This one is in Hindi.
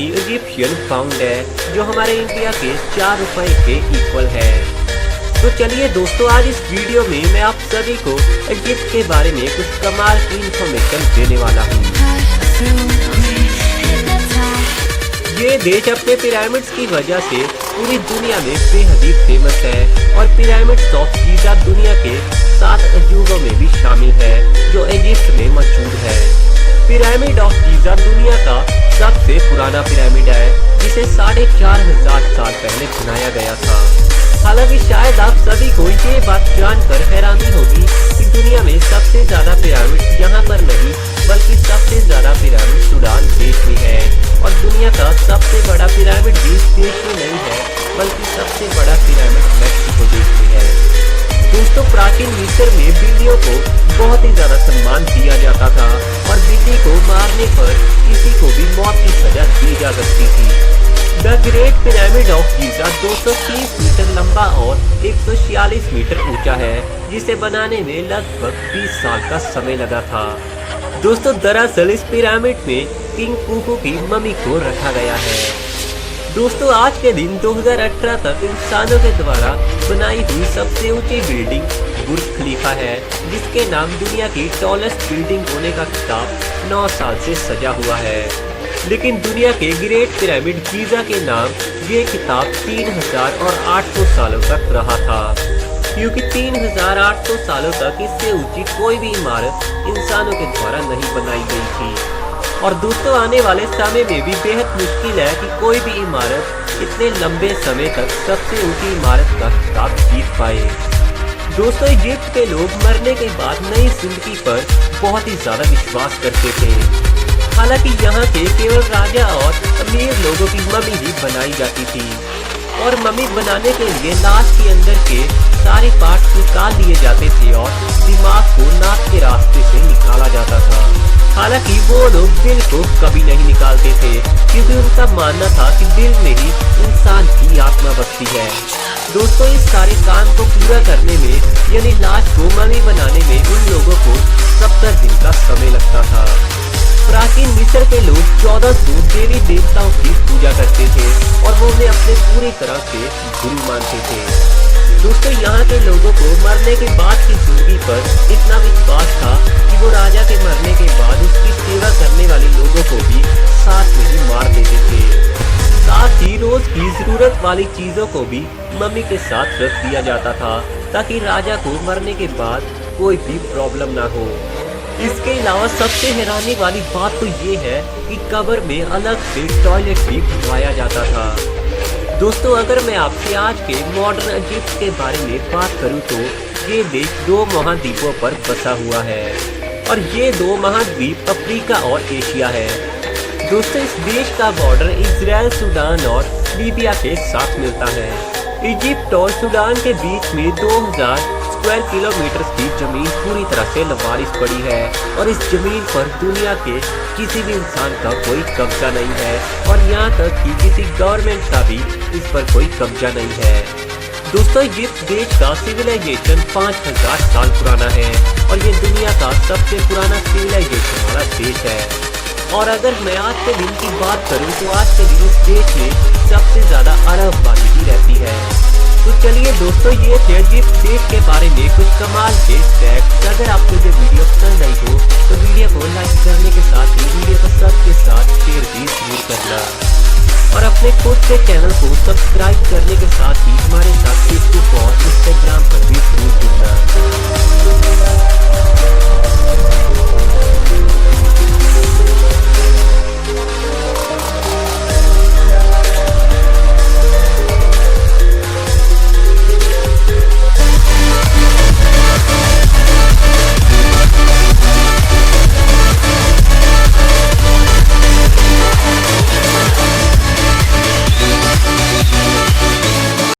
ही इजिप्शियन पाउंड है, जो हमारे इंडिया के 4 रुपए के इक्वल है। तो चलिए दोस्तों, आज इस वीडियो में मैं आप सभी को इजिप्ट के बारे में कुछ कमाल की इंफॉर्मेशन देने वाला हूँ। ये देश अपने पिरामिड्स की वजह से पूरी दुनिया में बेहद ही फेमस है और पिरामिड्स ऑफ गीज़ा दुनिया के 7 अजूबों में भी शामिल है, जो इजिप्ट में मौजूद है। पिरामिड ऑफ गीज़ा दुनिया का सबसे पुराना पिरामिड है, जिसे 4500 साल पहले बनाया गया था। हालांकि शायद आप सभी को ये बात जानकर हैरानी होगी कि दुनिया में सबसे ज्यादा पिरामिड यहाँ पर नहीं, बल्कि सबसे ज्यादा पिरामिड सूडान देश में है और दुनिया का सबसे बड़ा पिरामिड भी इस देश में नहीं है, बल्कि सबसे बड़ा पिरामिड मैक्सिको देश में है। दोस्तों, प्राचीन मिस्र में बिल्लियों को बहुत ही ज्यादा सम्मान दिया जाता था और बिल्ली को मारने पर किसी को भी मौत की सजा दी जा सकती थी। The great pyramid of Giza 230 metre लंबा और 146 मीटर ऊंचा है, जिसे बनाने में लगभग 20 साल का समय लगा था। दोस्तों, दरअसल इस पिरामिड में किंग खुफू की मम्मी को रखा गया है। दोस्तों, आज के दिन 2018 तक इंसानों के द्वारा बनाई हुई सबसे ऊंची बिल्डिंग बुर्ज खलीफा है, जिसके नाम दुनिया की टॉलेस्ट बिल्डिंग होने का खिताब 9 साल से सजा हुआ है। लेकिन दुनिया के ग्रेट पिरामिड गीज़ा के नाम ये खिताब 3800 सालों तक रहा था, क्योंकि 3800 सालों तक इससे ऊंची कोई भी इमारत इंसानों के द्वारा नहीं बनाई गई थी। और दोस्तों, आने वाले समय में भी बेहद मुश्किल है कि कोई भी इमारत इतने लंबे समय तक सबसे ऊंची इमारत का खिताब जीत पाए। दोस्तों, इजिप्ट के लोग मरने के बाद नई जिंदगी पर बहुत ही ज्यादा विश्वास करते थे। हालांकि यहाँ के केवल राजा और अमीर लोगों की मम्मी ही बनाई जाती थी और मम्मी बनाने के लिए लाश के अंदर के सारे पार्ट्स निकाल लिए जाते थे और दिमाग को नाक के रास्ते से निकाला जाता था। हालांकि वो लोग दिल को कभी नहीं निकालते थे, क्योंकि उनका मानना था कि दिल में ही इंसान की आत्मा बसती है। दोस्तों, इस सारे काम को पूरा करने में, यानी लाश को मम्मी बनाने में, उन लोगों को 70 दिन का समय लगता था। प्राचीन मिस्र के लोग 1400 देवी देवताओं की पूजा करते थे और वो उन्हें अपने पूरी तरह से गुरु मानते थे। दोस्तों, यहाँ के लोगों को मरने के बाद की जिंदगी पर इतना विश्वास था कि वो राजा के मरने के बाद उसकी सेवा करने वाले लोगों को भी साथ में ही मार देते थे। साथ ही रोज की जरूरत वाली चीजों को भी मम्मी के साथ रख दिया जाता था, ताकि राजा को मरने के बाद कोई भी प्रॉब्लम ना हो। इसके अलावा सबसे हैरानी वाली बात तो ये है कि कब्र में अलग से टॉयलेट भी बनवाया जाता था। दोस्तों, अगर मैं आपसे आज के मॉडर्न इजिप्ट के बारे में बात करूं तो ये देश 2 महाद्वीपों पर बसा हुआ है और ये 2 महाद्वीप अफ्रीका और एशिया है। दोस्तों, इस देश का बॉर्डर इजराइल, सूडान और लीबिया के साथ मिलता है। इजिप्ट और सूडान के बीच में 2000 स्क्वायर किलोमीटर की जमीन पूरी तरह से लवारिस पड़ी है और इस जमीन पर दुनिया के किसी भी इंसान का कोई कब्जा नहीं है और यहाँ तक कि किसी गवर्नमेंट का भी इस पर कोई कब्जा नहीं है। दोस्तों, इजिप्ट देश का सिविलाइजेशन 5000 साल पुराना है और ये दुनिया का सबसे पुराना सिविलाइजेशन वाला देश है। और अगर मैं आज के दिन की बात करूँ तो आज के दिन इस देश में सबसे ज्यादा अरबवादी ही रहती है। तो चलिए दोस्तों, ये थे इजिप्ट देश के बारे में कुछ कमाल के फैक्ट्स। अगर आपको ये वीडियो पसंद आई हो तो वीडियो को लाइक करने के साथ ही वीडियो को सबके साथ शेयर भी जरूर करना और अपने खुद के चैनल को सब्सक्राइब करने के साथ ही हमारे साथ फेसबुक और इंस्टाग्राम पर भी